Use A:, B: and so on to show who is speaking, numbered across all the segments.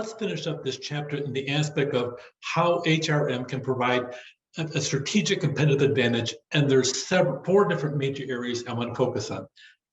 A: let's finish up this chapter in the aspect of how HRM can provide a strategic competitive advantage. And there's four different major areas I want to focus on.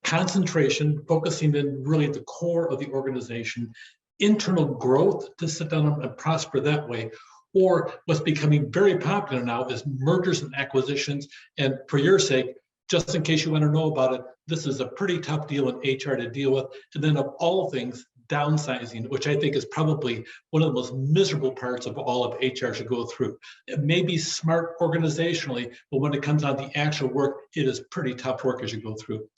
A: Concentration, focusing in really at the core of the organization, internal growth to sit down and prosper that way, or what's becoming very popular now is mergers and acquisitions. And for your sake, just in case you want to know about it, this is a pretty tough deal in HR to deal with. And then of all things, downsizing, which I think is probably one of the most miserable parts of all of HR to go through. It may be smart organizationally, but when it comes on the actual work, it is pretty tough work as you go through.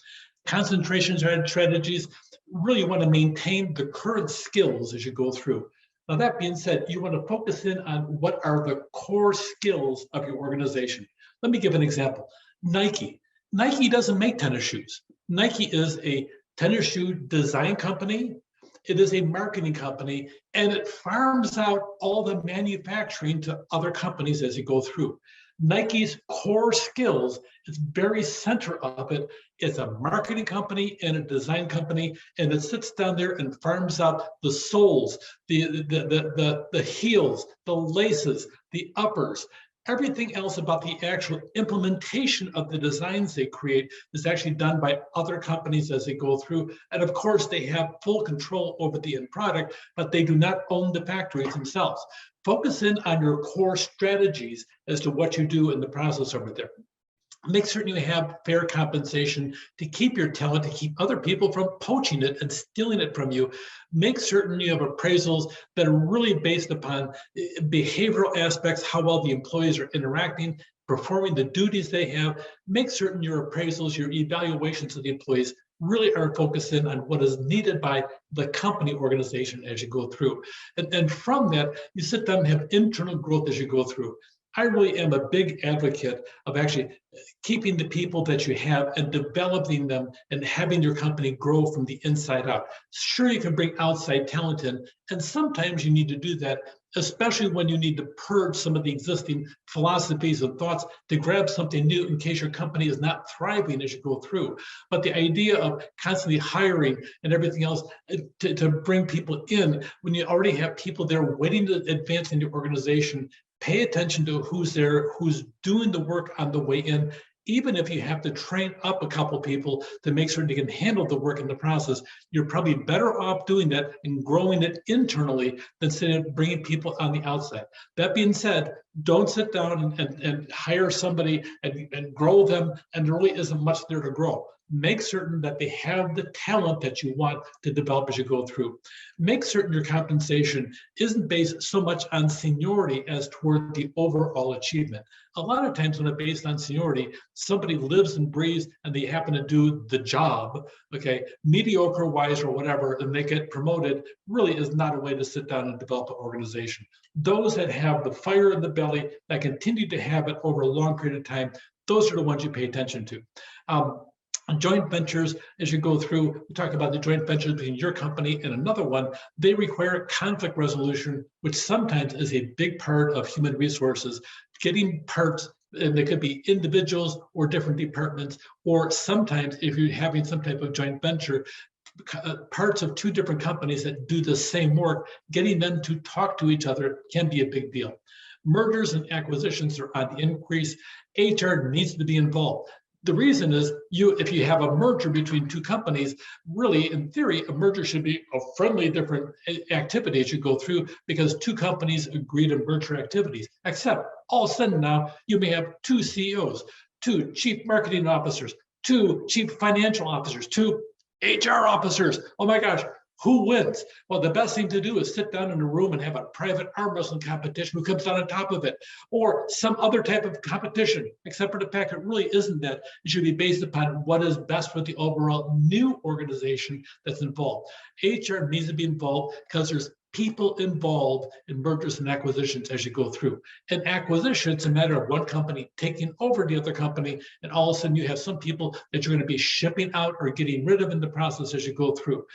A: Concentration strategies, really want to maintain the current skills as you go through. Now, that being said, you want to focus in on what are the core skills of your organization. Let me give an example. Nike. Nike doesn't make tennis shoes. Nike is a tennis shoe design company. It is a marketing company, and it farms out all the manufacturing to other companies as you go through. Nike's core skills is very center of it. It's a marketing company and a design company, and it sits down there and farms out the soles, the heels, the laces, the uppers. Everything else about the actual implementation of the designs they create is actually done by other companies as they go through. And of course, they have full control over the end product, but they do not own the factories themselves. Focus in on your core strategies as to what you do in the process over there. Make certain you have fair compensation to keep your talent, to keep other people from poaching it and stealing it from you. Make certain you have appraisals that are really based upon behavioral aspects, how well the employees are interacting, performing the duties they have. Make certain your appraisals, your evaluations of the employees really are focused in on what is needed by the company organization as you go through. And from that, you sit down and have internal growth as you go through. I really am a big advocate of actually keeping the people that you have and developing them and having your company grow from the inside out. Sure, you can bring outside talent in, and sometimes you need to do that, especially when you need to purge some of the existing philosophies and thoughts to grab something new in case your company is not thriving as you go through. But the idea of constantly hiring and everything else to bring people in when you already have people there waiting to advance in your organization, pay attention to who's there, who's doing the work on the way in. Even if you have to train up a couple people to make sure they can handle the work in the process, you're probably better off doing that and growing it internally than bringing people on the outside. That being said, don't sit down and hire somebody and grow them, and there really isn't much there to grow. Make certain that they have the talent that you want to develop as you go through. Make certain your compensation isn't based so much on seniority as toward the overall achievement. A lot of times when it's based on seniority, somebody lives and breathes and they happen to do the job, okay, mediocre wise or whatever, and they get promoted, really is not a way to sit down and develop an organization. Those that have the fire in the belly, that continue to have it over a long period of time, those are the ones you pay attention to. Joint ventures, as you go through, we talk about the joint ventures between your company and another one. They require conflict resolution, which sometimes is a big part of human resources. Getting parts, and they could be individuals or different departments, or sometimes if you're having some type of joint venture, parts of two different companies that do the same work, getting them to talk to each other can be a big deal. Mergers and acquisitions are on the increase. HR needs to be involved. The reason is if you have a merger between two companies, really, in theory, a merger should be a friendly, different activity as you go through because two companies agree to merger activities. Except all of a sudden now you may have two CEOs, two chief marketing officers, two chief financial officers, two HR officers. Oh my gosh, who wins? Well, the best thing to do is sit down in a room and have a private arm wrestling competition. Who comes down on top of it, or some other type of competition, except for the fact it really isn't that. It should be based upon what is best for the overall new organization that's involved. HR needs to be involved because there's people involved in mergers and acquisitions as you go through. And acquisition, it's a matter of one company taking over the other company, and all of a sudden you have some people that you're going to be shipping out or getting rid of in the process as you go through.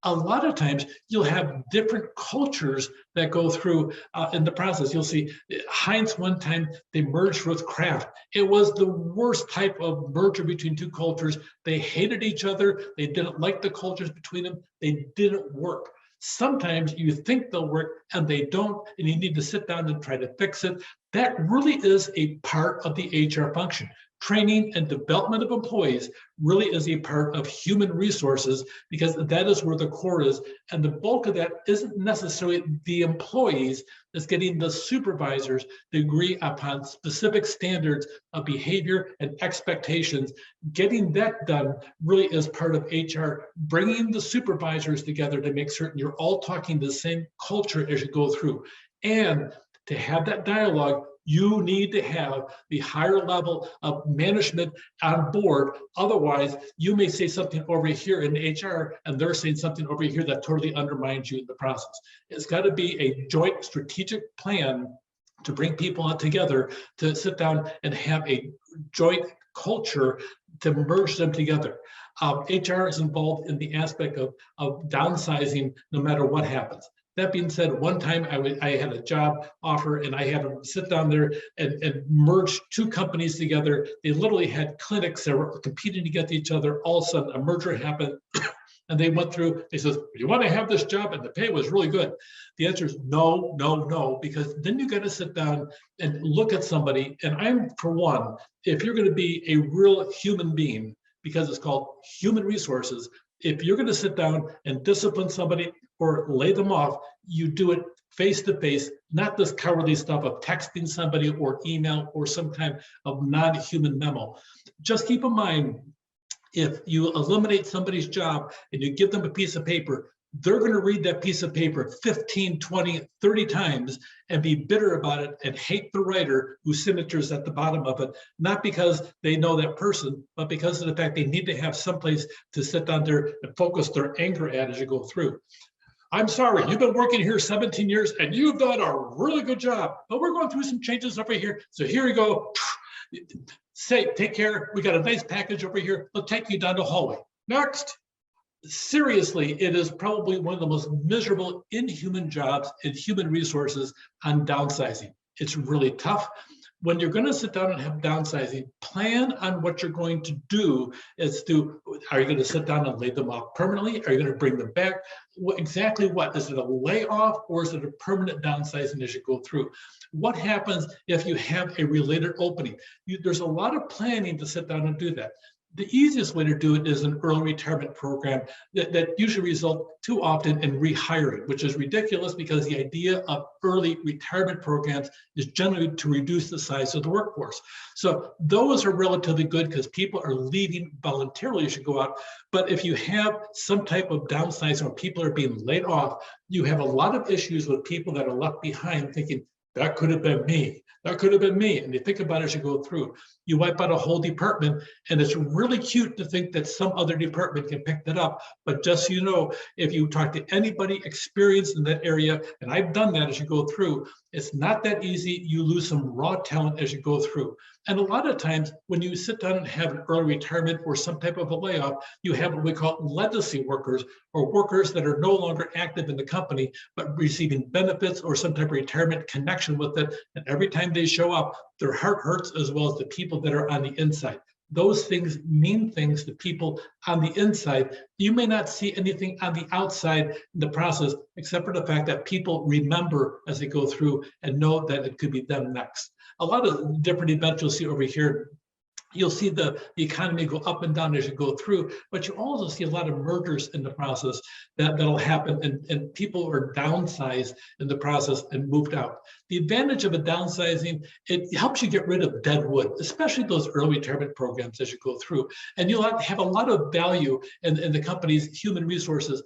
A: A lot of times you'll have different cultures that go through in the process. You'll see Heinz one time, they merged with Kraft. It was the worst type of merger between two cultures. They hated each other. They didn't like the cultures between them. They didn't work. Sometimes you think they'll work and they don't, and you need to sit down and try to fix it. That really is a part of the HR function. Training and development of employees really is a part of human resources, because that is where the core is. And the bulk of that isn't necessarily the employees. It's getting the supervisors to agree upon specific standards of behavior and expectations. Getting that done really is part of HR, bringing the supervisors together to make certain you're all talking the same culture as you go through. And to have that dialogue, you need to have the higher level of management on board. Otherwise, you may say something over here in HR and they're saying something over here that totally undermines you in the process. It's got to be a joint strategic plan to bring people together, to sit down and have a joint culture to merge them together. HR is involved in the aspect of downsizing no matter what happens. That being said, one time I had a job offer and I had to sit down there and merge two companies together. They literally had clinics that were competing against each other. All of a sudden, a merger happened. And they went through, they said, you want to have this job? And the pay was really good. The answer is no, no, no, because then you got to sit down and look at somebody. And I'm, for one, if you're going to be a real human being, because it's called human resources, if you're going to sit down and discipline somebody or lay them off, you do it face to face, not this cowardly stuff of texting somebody or email or some kind of non-human memo. Just keep in mind, if you eliminate somebody's job and you give them a piece of paper, they're going to read that piece of paper 15, 20, 30 times and be bitter about it and hate the writer whose signature is at the bottom of it, not because they know that person, but because of the fact they need to have someplace to sit down there and focus their anger at as you go through. I'm sorry, you've been working here 17 years and you've done a really good job, but we're going through some changes over here. So here we go. Say, take care. We got a nice package over here. We'll take you down the hallway. Next. Seriously, it is probably one of the most miserable, inhuman jobs in human resources on downsizing. It's really tough. When you're going to sit down and have downsizing, plan on what you're going to do. Are you going to sit down and lay them off permanently? Are you going to bring them back? Exactly what? Is it a layoff or is it a permanent downsizing as you go through? What happens if you have a related opening? There's a lot of planning to sit down and do that. The easiest way to do it is an early retirement program that usually results too often in rehiring, which is ridiculous because the idea of early retirement programs is generally to reduce the size of the workforce. So those are relatively good because people are leaving voluntarily as you go out. But if you have some type of downsizing or people are being laid off, you have a lot of issues with people that are left behind thinking, that could have been me. That could have been me. And you think about it as you go through. You wipe out a whole department, and it's really cute to think that some other department can pick that up. But just so you know, if you talk to anybody experienced in that area, and I've done that as you go through, it's not that easy. You lose some raw talent as you go through. And a lot of times when you sit down and have an early retirement or some type of a layoff, you have what we call legacy workers, or workers that are no longer active in the company, but receiving benefits or some type of retirement connection with it. And every time they show up, their heart hurts as well as the people that are on the inside. Those things mean things to people on the inside. You may not see anything on the outside in the process, except for the fact that people remember as they go through and know that it could be them next. A lot of different events you'll see over here. You'll see the economy go up and down as you go through, but you also see a lot of mergers in the process that'll happen, and people are downsized in the process and moved out. The advantage of a downsizing, it helps you get rid of dead wood, especially those early retirement programs as you go through. And you'll have a lot of value in the company's human resources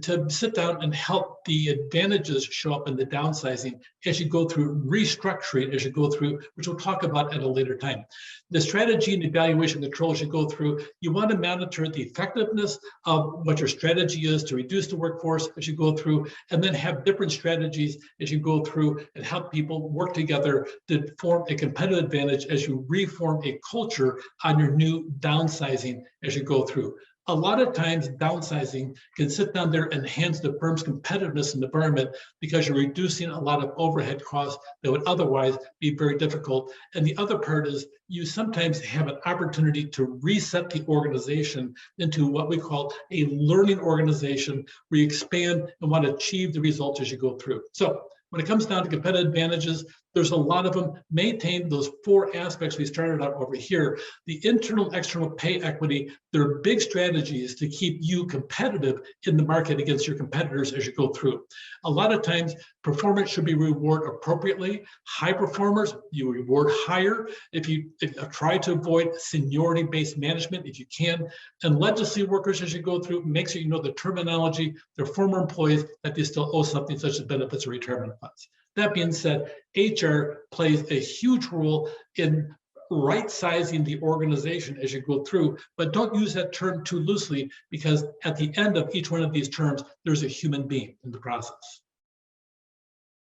A: to sit down and help the advantages show up in the downsizing as you go through restructuring, as you go through, which we'll talk about at a later time. The strategy and evaluation controls you go through, you want to monitor the effectiveness of what your strategy is to reduce the workforce as you go through, and then have different strategies as you go through and help people work together to form a competitive advantage as you reform a culture on your new downsizing as you go through. A lot of times downsizing can sit down there and enhance the firm's competitiveness in the environment because you're reducing a lot of overhead costs that would otherwise be very difficult. And the other part is you sometimes have an opportunity to reset the organization into what we call a learning organization where you expand and want to achieve the results as you go through. So when it comes down to competitive advantages, there's a lot of them. Maintain those 4 aspects we started out over here. The internal, external pay equity, they're big strategies to keep you competitive in the market against your competitors as you go through. A lot of times, performance should be rewarded appropriately. High performers, you reward higher. If you try to avoid seniority-based management, if you can. And legislative workers, as you go through, make sure you know the terminology, their former employees, that they still owe something such as benefits or retirement funds. That being said, HR plays a huge role in right-sizing the organization as you go through, but don't use that term too loosely because at the end of each one of these terms, there's a human being in the process.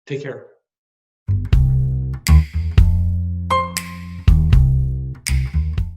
A: Take care.